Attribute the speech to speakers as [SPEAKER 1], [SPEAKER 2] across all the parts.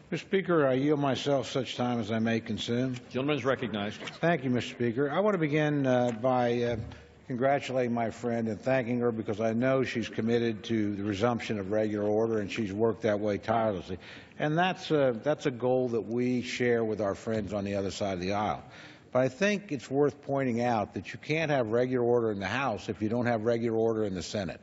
[SPEAKER 1] Mr. Speaker, I yield myself such time as I may consume.
[SPEAKER 2] Gentleman is recognized.
[SPEAKER 1] Thank you, Mr. Speaker. I want to begin by congratulating my friend and thanking her because I know she's committed to the resumption of regular order, and she's worked that way tirelessly. And that's a goal that we share with our friends on the other side of the aisle. But I think it's worth pointing out that you can't have regular order in the House if you don't have regular order in the Senate.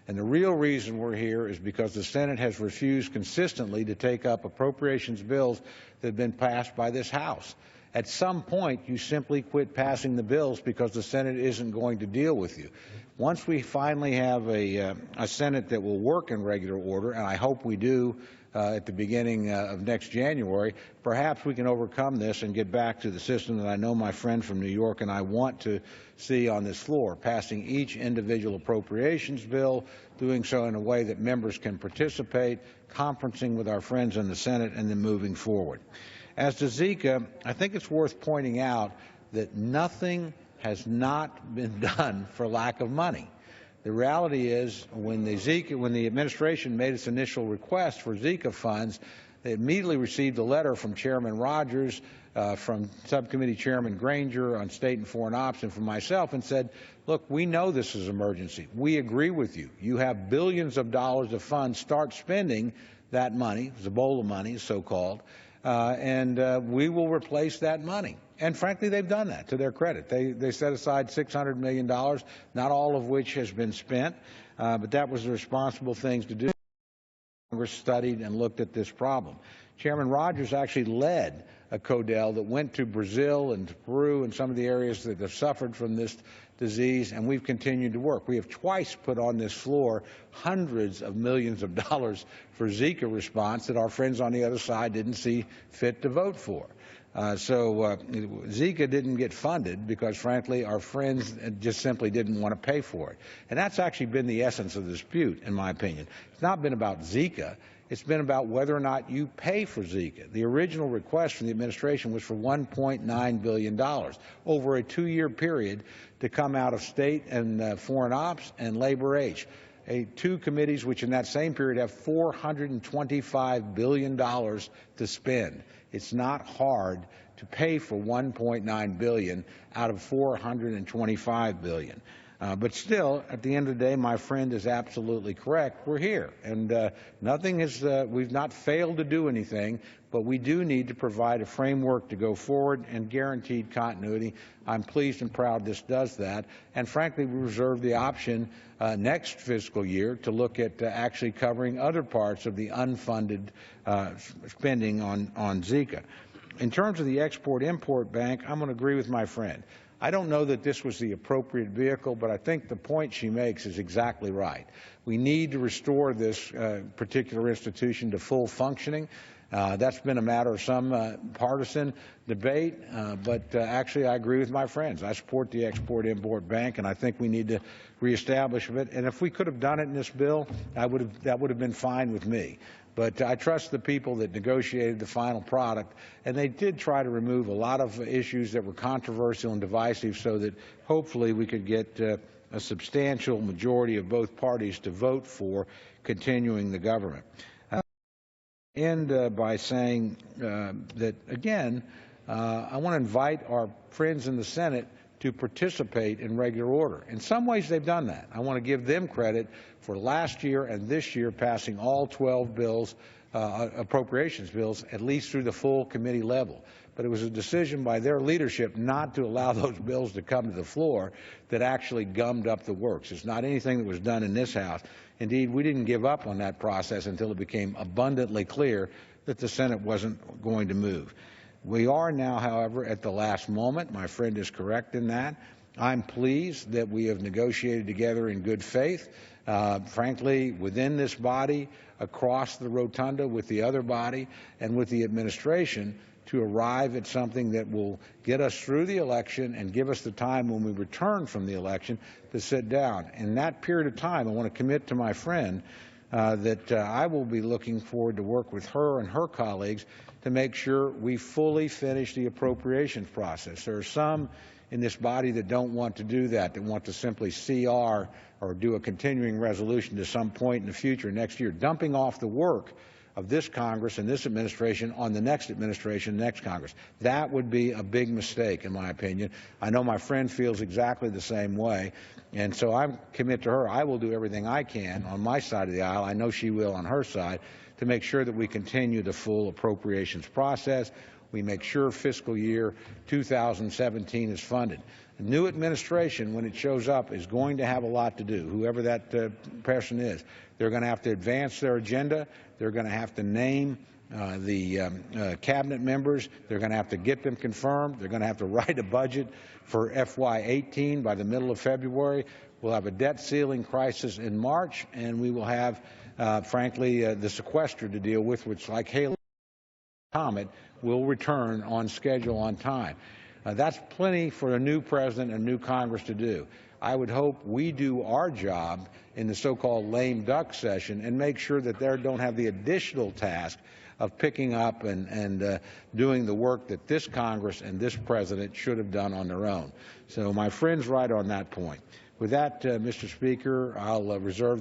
[SPEAKER 1] And the real reason we're here is because the Senate has refused consistently to take up appropriations bills that have been passed by this House. At some point, you simply quit passing the bills because the Senate isn't going to deal with you. Once we finally have a Senate that will work in regular order, and I hope we do at the beginning of next January, perhaps we can overcome this and get back to the system that I know my friend from New York and I want to see on this floor, passing each individual appropriations bill, doing so in a way that members can participate, conferencing with our friends in the Senate, and then moving forward. As to Zika, I think it's worth pointing out that nothing has not been done for lack of money. The reality is when the administration made its initial request for Zika funds, they immediately received a letter from Chairman Rogers, from Subcommittee Chairman Granger on State and Foreign Ops, and from myself, and said, look, we know this is an emergency. We agree with you. You have billions of dollars of funds. Start spending that money, Ebola money, so-called, and we will replace that money. And frankly, they've done that, to their credit. They set aside $600 million, not all of which has been spent, but that was the responsible things to do. Congress studied and looked at this problem. Chairman Rogers actually led a CODEL that went to Brazil and to Peru and some of the areas that have suffered from this disease, and we've continued to work. We have twice put on this floor hundreds of millions of dollars for Zika response that our friends on the other side didn't see fit to vote for. Zika didn't get funded because, frankly, our friends just simply didn't want to pay for it. And that's actually been the essence of the dispute, in my opinion. It's not been about Zika. It's been about whether or not you pay for Zika. The original request from the administration was for $1.9 billion over a 2-year period to come out of state and foreign ops and labor aid. Two committees which in that same period have $425 billion to spend. It's not hard to pay for $1.9 billion out of $425 billion. But still, at the end of the day, my friend is absolutely correct. We're here, and we've not failed to do anything, but we do need to provide a framework to go forward and guaranteed continuity. I'm pleased and proud this does that, and frankly, we reserve the option next fiscal year to look at actually covering other parts of the unfunded spending on Zika. In terms of the Export-Import Bank, I'm going to agree with my friend. I don't know that this was the appropriate vehicle, but I think the point she makes is exactly right. We need to restore this particular institution to full functioning. That's been a matter of some partisan debate, but actually I agree with my friends. I support the Export-Import Bank, and I think we need to reestablish it. And if we could have done it in this bill, that would have been fine with me. But I trust the people that negotiated the final product, and they did try to remove a lot of issues that were controversial and divisive so that hopefully we could get a substantial majority of both parties to vote for continuing the government. End by saying that, again, I want to invite our friends in the Senate to participate in regular order. In some ways, they've done that. I want to give them credit for last year and this year passing all 12 bills, appropriations bills, at least through the full committee level. But it was a decision by their leadership not to allow those bills to come to the floor that actually gummed up the works. It's not anything that was done in this House. Indeed, we didn't give up on that process until it became abundantly clear that the Senate wasn't going to move. We are now, however, at the last moment. My friend is correct in that. I'm pleased that we have negotiated together in good faith, frankly, within this body, across the rotunda with the other body, and with the administration to arrive at something that will get us through the election and give us the time when we return from the election to sit down. In that period of time, I want to commit to my friend that I will be looking forward to work with her and her colleagues to make sure we fully finish the appropriations process. There are some in this body that don't want to do that, that want to simply CR or do a continuing resolution to some point in the future next year, dumping off the work of this Congress and this administration on the next administration, next Congress. That would be a big mistake, in my opinion. I know my friend feels exactly the same way, and so I'm committed to her. I will do everything I can on my side of the aisle. I know she will on her side to make sure that we continue the full appropriations process. We make sure fiscal year 2017 is funded. The new administration, when it shows up, is going to have a lot to do, whoever that person is. They're going to have to advance their agenda. They're going to have to name the cabinet members. They're going to have to get them confirmed. They're going to have to write a budget for FY18 by the middle of February. We'll have a debt ceiling crisis in March, and we will have, frankly, the sequester to deal with, which, like Haley Comet, will return on schedule on time. That's plenty for a new president and a new Congress to do. I would hope we do our job in the so-called lame duck session and make sure that they don't have the additional task of picking up and doing the work that this Congress and this president should have done on their own. So my friend's right on that point. With that, Mr. Speaker, I'll reserve the